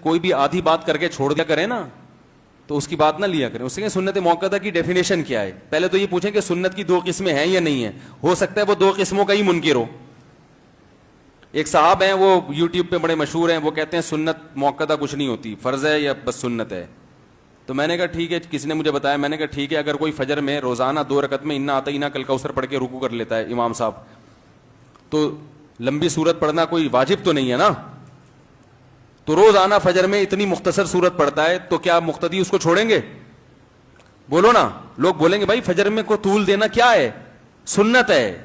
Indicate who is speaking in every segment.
Speaker 1: کوئی بھی آدھی بات کر کے چھوڑ دیا کرے نا تو اس کی بات نہ لیا کریں. اس کے سنت موقدہ کی ڈیفینیشن کیا ہے؟ پہلے تو یہ پوچھیں کہ سنت کی دو قسمیں ہیں یا نہیں ہیں. ہو سکتا ہے وہ دو قسموں کا ہی منکر ہو. ایک صاحب ہیں وہ یوٹیوب پہ بڑے مشہور ہیں, وہ کہتے ہیں سنت موقدہ کچھ نہیں ہوتی, فرض ہے یا بس سنت ہے. تو میں نے کہا ٹھیک ہے, کسی نے مجھے بتایا, میں نے کہا ٹھیک ہے, اگر کوئی فجر میں روزانہ 2 رکعت میں انا اعطیناک کل کوثر پڑھ کے رکوع کر لیتا ہے امام صاحب, تو لمبی سورت پڑھنا کوئی واجب تو نہیں ہے نا. تو روزانہ فجر میں اتنی مختصر سورت پڑھتا ہے تو کیا مقتدی اس کو چھوڑیں گے؟ بولو نا. لوگ بولیں گے بھائی فجر میں کو طول دینا کیا ہے, سنت ہے.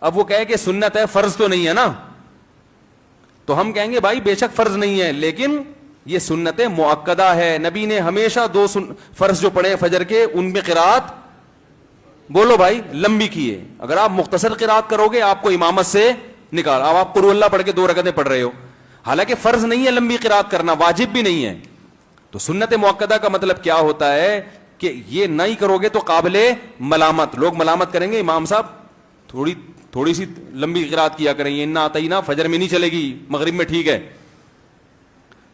Speaker 1: اب وہ کہے کہ سنت ہے, فرض تو نہیں ہے نا, تو ہم کہیں گے بھائی بے شک فرض نہیں ہے, لیکن یہ سنت مؤکدہ ہے. نبی نے ہمیشہ 2 فرض جو پڑھے فجر کے ان میں قرات, بولو بھائی, لمبی کی ہے. اگر آپ مختصر قرات کرو گے آپ کو امامت سے نکال. اب آپ قل اللہ پڑھ کے 2 رکعتیں پڑھ رہے ہو, حالانکہ فرض نہیں ہے لمبی قرات کرنا, واجب بھی نہیں ہے. تو سنت مؤکدہ کا مطلب کیا ہوتا ہے کہ یہ نہیں کرو گے تو قابل ملامت. لوگ ملامت کریں گے امام صاحب تھوڑی سی لمبی قرات کیا کریں, یہ انا اعطیناک فجر میں نہیں چلے گی, مغرب میں ٹھیک ہے.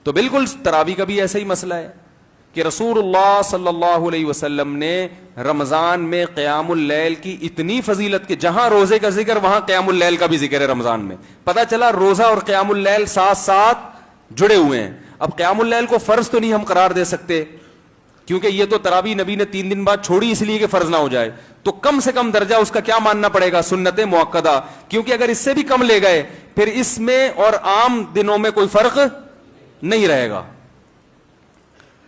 Speaker 1: تو بالکل تراویح کا بھی ایسا ہی مسئلہ ہے کہ رسول اللہ صلی اللہ علیہ وسلم نے رمضان میں قیام اللیل کی اتنی فضیلت کہ جہاں روزے کا ذکر وہاں قیام اللیل کا بھی ذکر ہے رمضان میں. پتہ چلا روزہ اور قیام اللیل ساتھ ساتھ جڑے ہوئے ہیں. اب قیام اللیل کو فرض تو نہیں ہم قرار دے سکتے, کیونکہ یہ تو تراویح نبی نے 3 دن بعد چھوڑی اس لیے کہ فرض نہ ہو جائے. تو کم سے کم درجہ اس کا کیا ماننا پڑے گا, سنت مؤکدہ. کیونکہ اگر اس سے بھی کم لے گئے پھر اس میں اور عام دنوں میں کوئی فرق نہیں رہے گا.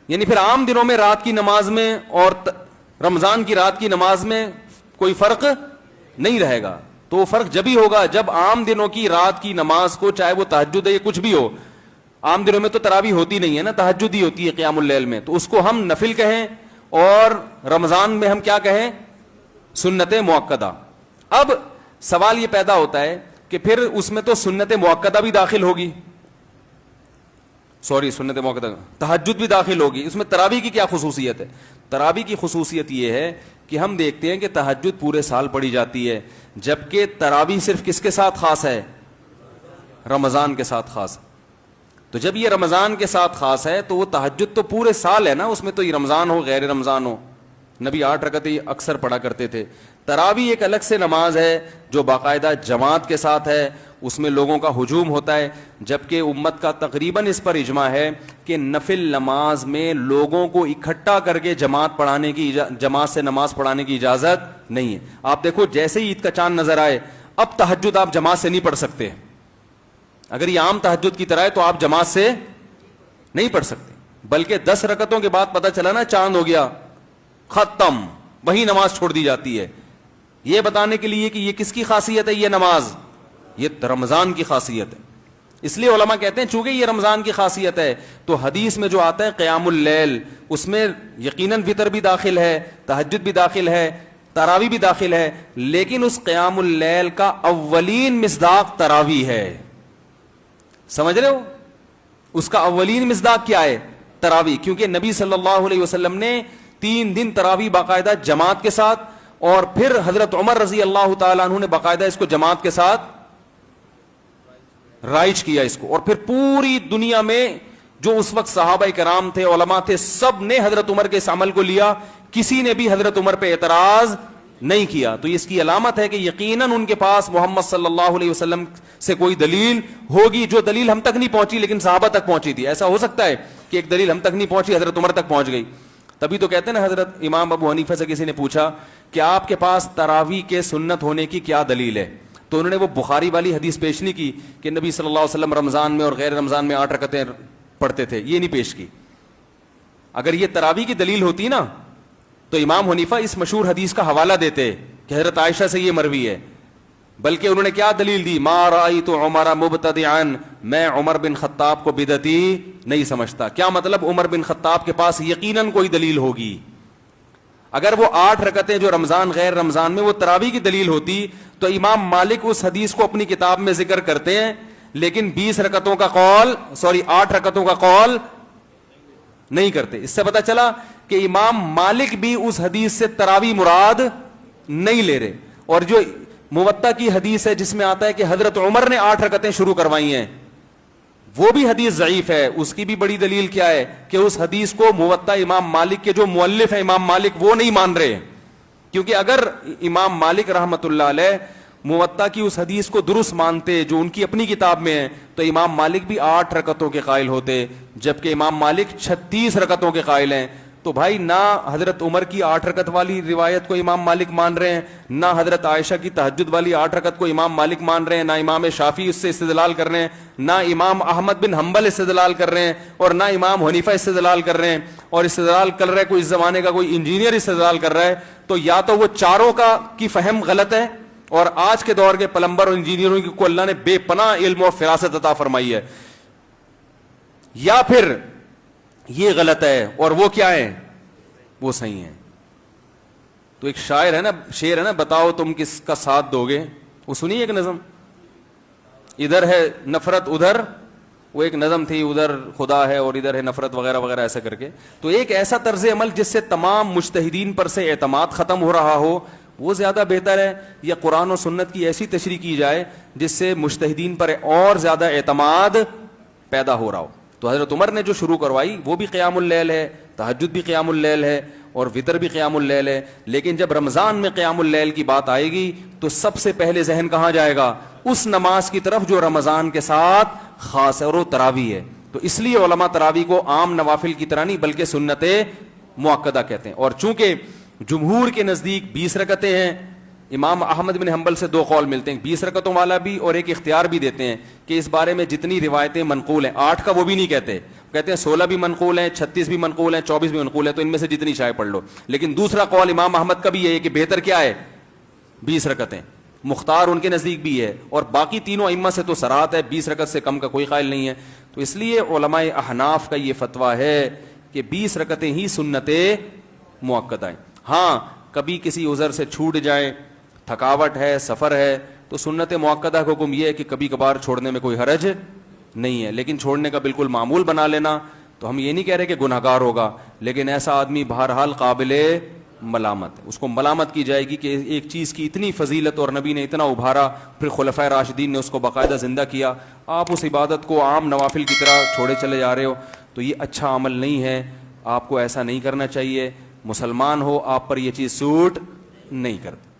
Speaker 1: یعنی پھر عام دنوں میں رات کی نماز میں اور رمضان کی رات کی نماز میں کوئی فرق نہیں رہے گا. تو وہ فرق جب ہی ہوگا جب عام دنوں کی رات کی نماز کو, چاہے وہ تہجد ہے یا کچھ بھی ہو, عام دنوں میں تو تراویح ہوتی نہیں ہے نا, تہجد ہی ہوتی ہے قیام اللیل میں, تو اس کو ہم نفل کہیں, اور رمضان میں ہم کیا کہیں, سنت مؤکدہ. اب سوال یہ پیدا ہوتا ہے کہ پھر اس میں تو سنت مؤکدہ بھی داخل ہوگی, سنت موقع تہجد بھی داخل ہوگی. اس میں تراویح کی کیا خصوصیت ہے؟ تراویح کی خصوصیت یہ ہے کہ ہم دیکھتے ہیں کہ تہجد پورے سال پڑھی جاتی ہے, جبکہ تراویح صرف کس کے ساتھ خاص ہے, رمضان کے ساتھ خاص. تو جب یہ رمضان کے ساتھ خاص ہے تو وہ تہجد تو پورے سال ہے نا, اس میں تو یہ رمضان ہو غیر رمضان ہو, نبی 8 رکعتیں اکثر پڑھا کرتے تھے. تراویح ایک الگ سے نماز ہے جو باقاعدہ جماعت کے ساتھ ہے, اس میں لوگوں کا ہجوم ہوتا ہے, جبکہ امت کا تقریباً اس پر اجماع ہے کہ نفل نماز میں لوگوں کو اکٹھا کر کے جماعت سے نماز پڑھانے کی اجازت نہیں ہے. آپ دیکھو جیسے ہی عید کا چاند نظر آئے, اب تہجد آپ جماعت سے نہیں پڑھ سکتے. اگر یہ عام تہجد کی طرح ہے تو آپ جماعت سے نہیں پڑھ سکتے, بلکہ 10 رکعتوں کے بعد پتہ چلا نا چاند ہو گیا, ختم, وہی نماز چھوڑ دی جاتی ہے. یہ بتانے کے لیے کہ یہ کس کی خاصیت ہے, یہ نماز, یہ رمضان کی خاصیت ہے. اس لیے علماء کہتے ہیں چونکہ یہ رمضان کی خاصیت ہے تو حدیث میں جو آتا ہے قیام اللیل, اس میں یقیناً وتر بھی داخل ہے, تہجد بھی داخل ہے, تراویح بھی داخل ہے, لیکن اس قیام اللیل کا اولین مصداق تراویح ہے. سمجھ رہے ہو, اس کا اولین مصداق کیا ہے, تراویح. کیونکہ نبی صلی اللہ علیہ وسلم نے 3 دن تراویح باقاعدہ جماعت کے ساتھ, اور پھر حضرت عمر رضی اللہ تعالیٰ عنہ نے باقاعدہ اس کو جماعت کے ساتھ رائج کیا اس کو, اور پھر پوری دنیا میں جو اس وقت صحابہ کرام تھے, علماء تھے, سب نے حضرت عمر کے اس عمل کو لیا, کسی نے بھی حضرت عمر پہ اعتراض نہیں کیا. تو اس کی علامت ہے کہ یقیناً ان کے پاس محمد صلی اللہ علیہ وسلم سے کوئی دلیل ہوگی, جو دلیل ہم تک نہیں پہنچی لیکن صحابہ تک پہنچی تھی. ایسا ہو سکتا ہے کہ ایک دلیل ہم تک نہیں پہنچی, حضرت عمر تک پہنچ گئی. تبھی تو کہتے ہیں نا, حضرت امام ابو حنیفہ سے کسی نے پوچھا کہ آپ کے پاس تراویح کے سنت ہونے کی کیا دلیل ہے, تو انہوں نے وہ بخاری والی حدیث پیش نہیں کی کہ نبی صلی اللہ علیہ وسلم رمضان میں اور غیر رمضان میں 8 رکعتیں پڑھتے تھے, یہ نہیں پیش کی. اگر یہ تراویح کی دلیل ہوتی نا تو امام حنیفہ اس مشہور حدیث کا حوالہ دیتے کہ حضرت عائشہ سے یہ مروی ہے, بلکہ انہوں نے کیا دلیل دی, ما رأیت عمر مبتدعا, میں عمر بن خطاب کو بدعتی نہیں سمجھتا. کیا مطلب, عمر بن خطاب کے پاس یقیناً کوئی دلیل ہوگی. اگر وہ 8 رکعتیں جو رمضان غیر رمضان میں وہ تراویح کی دلیل ہوتی تو امام مالک اس حدیث کو اپنی کتاب میں ذکر کرتے ہیں, لیکن 20 رکعتوں کا قول 8 رکعتوں کا قول نہیں کرتے. اس سے پتہ چلا کہ امام مالک بھی اس حدیث سے تراویح مراد نہیں لے رہے. اور جو موطا کی حدیث ہے جس میں آتا ہے کہ حضرت عمر نے 8 رکعتیں شروع کروائی ہیں, وہ بھی حدیث ضعیف ہے. اس کی بھی بڑی دلیل کیا ہے کہ اس حدیث کو موطا امام مالک کے جو مؤلف ہیں امام مالک وہ نہیں مان رہے ہیں. کیونکہ اگر امام مالک رحمت اللہ علیہ موطا کی اس حدیث کو درست مانتے جو ان کی اپنی کتاب میں ہے تو امام مالک بھی 8 رکعتوں کے قائل ہوتے, جبکہ امام مالک 36 رکعتوں کے قائل ہیں. تو بھائی نہ حضرت عمر کی 8 رکعت والی روایت کو امام مالک مان رہے ہیں, نہ حضرت عائشہ کی تہجد والی 8 رکعت کو امام مالک مان رہے ہیں, نہ امام شافعی اس سے استدلال کر رہے ہیں, نہ امام احمد بن حنبل استدلال کر رہے ہیں, اور نہ امام حنیفہ استدلال کر رہے ہیں. اور استدلال کر رہا ہے کوئی اس زمانے کا کوئی انجینئر استدلال کر رہا ہے, تو یا تو وہ چاروں کی فہم غلط ہے, اور آج کے دور کے پلمبر اور انجینئروں کو اللہ نے بے پناہ علم اور فراست عطا فرمائی ہے, یا پھر یہ غلط ہے اور وہ کیا ہے, وہ صحیح ہے. تو ایک شاعر ہے نا, شعر ہے نا, بتاؤ تم کس کا ساتھ دو گے, وہ سنی ایک نظم, ادھر ہے نفرت ادھر, وہ ایک نظم تھی, ادھر خدا ہے اور ادھر ہے نفرت وغیرہ وغیرہ ایسا کر کے. تو ایک ایسا طرز عمل جس سے تمام مجتہدین پر سے اعتماد ختم ہو رہا ہو وہ زیادہ بہتر ہے, یا قرآن و سنت کی ایسی تشریح کی جائے جس سے مجتہدین پر اور زیادہ اعتماد پیدا ہو رہا ہو. تو حضرت عمر نے جو شروع کروائی وہ بھی قیام اللیل ہے, تہجد بھی قیام اللیل ہے, اور وطر بھی قیام اللیل ہے. لیکن جب رمضان میں قیام اللیل کی بات آئے گی تو سب سے پہلے ذہن کہاں جائے گا, اس نماز کی طرف جو رمضان کے ساتھ خاص ہے, اور وہ تراویح ہے. تو اس لیے علماء تراویح کو عام نوافل کی طرح نہیں بلکہ سنت مؤکدہ کہتے ہیں. اور چونکہ جمہور کے نزدیک 20 رکعتیں ہیں, امام احمد بن حنبل سے 2 قول ملتے ہیں, 20 رکعتوں والا بھی, اور ایک اختیار بھی دیتے ہیں کہ اس بارے میں جتنی روایتیں منقول ہیں, 8 کا وہ بھی نہیں کہتے, کہتے ہیں 16 بھی منقول ہیں, 36 بھی منقول ہیں, 24 بھی منقول ہیں, تو ان میں سے جتنی چاہے پڑھ لو. لیکن دوسرا قول امام احمد کا بھی ہے کہ بہتر کیا ہے, 20 رکعتیں. مختار ان کے نزدیک بھی ہے, اور باقی تینوں ائمہ سے تو صراحت ہے 20 رکعت سے کم کا کوئی قائل نہیں ہے. تو اس لیے علماء احناف کا یہ فتویٰ ہے کہ 20 رکعتیں ہی سنت مؤکدہ ہیں. ہاں کبھی کسی عذر سے چھوٹ جائیں, تھکاوٹ ہے, سفر ہے, تو سنت مؤکدہ کا حکم یہ ہے کہ کبھی کبھار چھوڑنے میں کوئی حرج نہیں ہے, لیکن چھوڑنے کا بالکل معمول بنا لینا. تو ہم یہ نہیں کہہ رہے کہ گنہگار ہوگا, لیکن ایسا آدمی بہرحال قابل ملامت ہے, اس کو ملامت کی جائے گی کہ ایک چیز کی اتنی فضیلت اور نبی نے اتنا ابھارا, پھر خلفائے راشدین نے اس کو باقاعدہ زندہ کیا, آپ اس عبادت کو عام نوافل کی طرح چھوڑے چلے جا رہے ہو, تو یہ اچھا عمل نہیں ہے. آپ کو ایسا نہیں کرنا چاہیے. مسلمان ہو, آپ پر یہ چیز سوٹ نہیں کرتی.